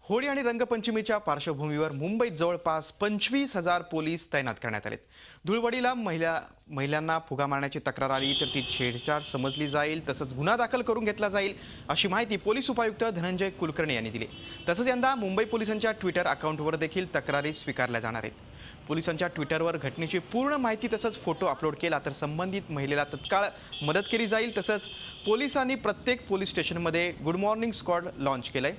होळी आणि रंगपंचमीच्या पार्श्वभूमीवर मुंबईत जवळपास 25,000 पोलीस तैनात करण्यात आलेत। धुळवडीला महिलांना फुगा मारण्याची तक्रार आली तर ती छेडछाड समजली जाईल, तसंच गुन्हा दाखल करून घेतला जाईल अशी माहिती पोलीस उपायुक्त धनंजय कुलकर्णी यांनी दिली। तसंच यंदा मुंबई पोलिसांच्या ट्विटर अकाउंटवर देखील तक्रारी स्वीकारल्या जाणार आहेत। पोलिसांच्या ट्विटरवर घटनेची पूर्ण माहिती तसंच फोटो अपलोड केला तर संबंधित महिलेला तत्काळ मदत केली जाईल। तसंच पोलिसांनी प्रत्येक पोलीस स्टेशनमध्ये गुड मॉर्निंग स्क्वॉड लॉन्च केलंय।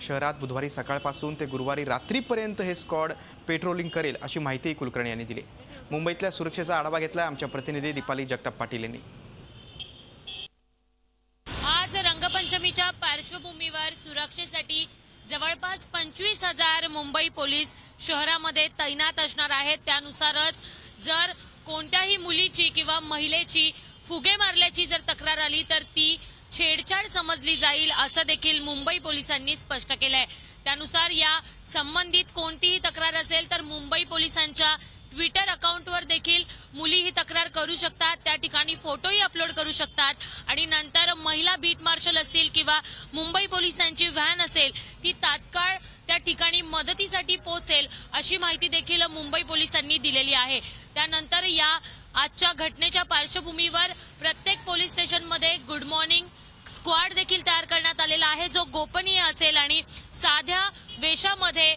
शहरात बुधवारी सकाळपासून ते गुरुवारी रात्रीपर्यंत हे स्क्वॉड पेट्रोलिंग करेल अशी माहिती कुलकर्णी यांनी दिली। मुंबईतल्या सुरक्षेचा आढावा घेतला आमच्या प्रतिनिधी दीपाली जगताप पाटील यांनी। आज रंगपंचमीच्या पार्श्वभूमीवर सुरक्षेसाठी जवळपास 25,000 मुंबई पोलीस शहरामध्ये तैनात असणार आहेत। त्यानुसारच जर कोणत्याही मुलीची किंवा महिलेची फुगे मारल्याची जर तक्रार आली तर ती छेडछाड समजली जाईल असं देखील मुंबई पोलिसांनी स्पष्ट केलंय। त्यानुसार या संबंधित कोणतीही तक्रार असेल तर मुंबई पोलिसांच्या ट्विटर अकाउंटवर देखील मुली ही तक्रार करू शकतात, त्या ठिकाणी फोटोही अपलोड करू शकतात आणि नंतर महिला बीट मार्शल असतील किंवा मुंबई पोलिसांची व्हॅन असेल ती तात्काळ त्या ठिकाणी मदतीसाठी पोहोचेल अशी माहिती देखील मुंबई पोलिसांनी दिलेली आहे। त्यानंतर या आजच्या घटनेच्या पार्श्वभूमीवर प्रत्येक पोलीस स्टेशनमध्ये गुड मॉर्निंग स्क्वॉड देखील तयार करण्यात आलेला आहे, जो गोपनीय असेल आणि साध्या वेशामध्ये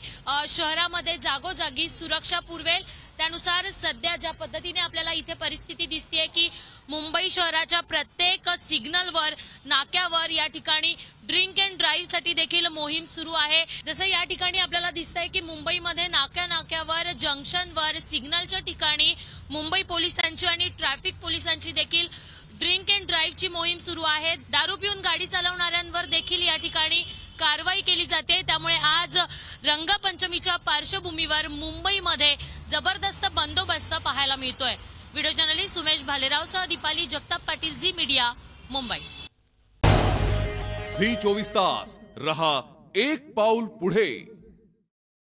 शहरामध्ये जागोजागी सुरक्षा पुरवेल। त्यानुसार सध्या ज्या पद्धतीने आपल्याला इथे परिस्थिती दिसतेय की मुंबई शहराच्या प्रत्येक सिग्नलवर नाक्यावर या ठिकाणी ड्रिंक अँड ड्राईव्ह साठी देखील मोहीम सुरू आहे। जसं या ठिकाणी आपल्याला दिसतंय की मुंबईमध्ये नाक्यावर जंक्शनवर सिग्नलच्या ठिकाणी मुंबई पोलिसांची आणि ट्रॅफिक पोलिसांची देखील ड्रिंक अँड ड्राईव्हची मोहीम सुरू आहे। दारू पिऊन गाडी चालवणाऱ्यांवर देखील या ठिकाणी कारवाई केली जाते। त्यामुळे आज रंगपंचमीच्या पार्श्वभूमीवर मुंबईमध्ये जबरदस्त बंदोबस्त पाहायला मिळतोय। व्हिडिओ जर्नलिस्ट सुमेश भालेरावसह दीपाली जगताप पाटील, झी मीडिया, मुंबई। झी 24 तास रहा एक पाऊल पुढे।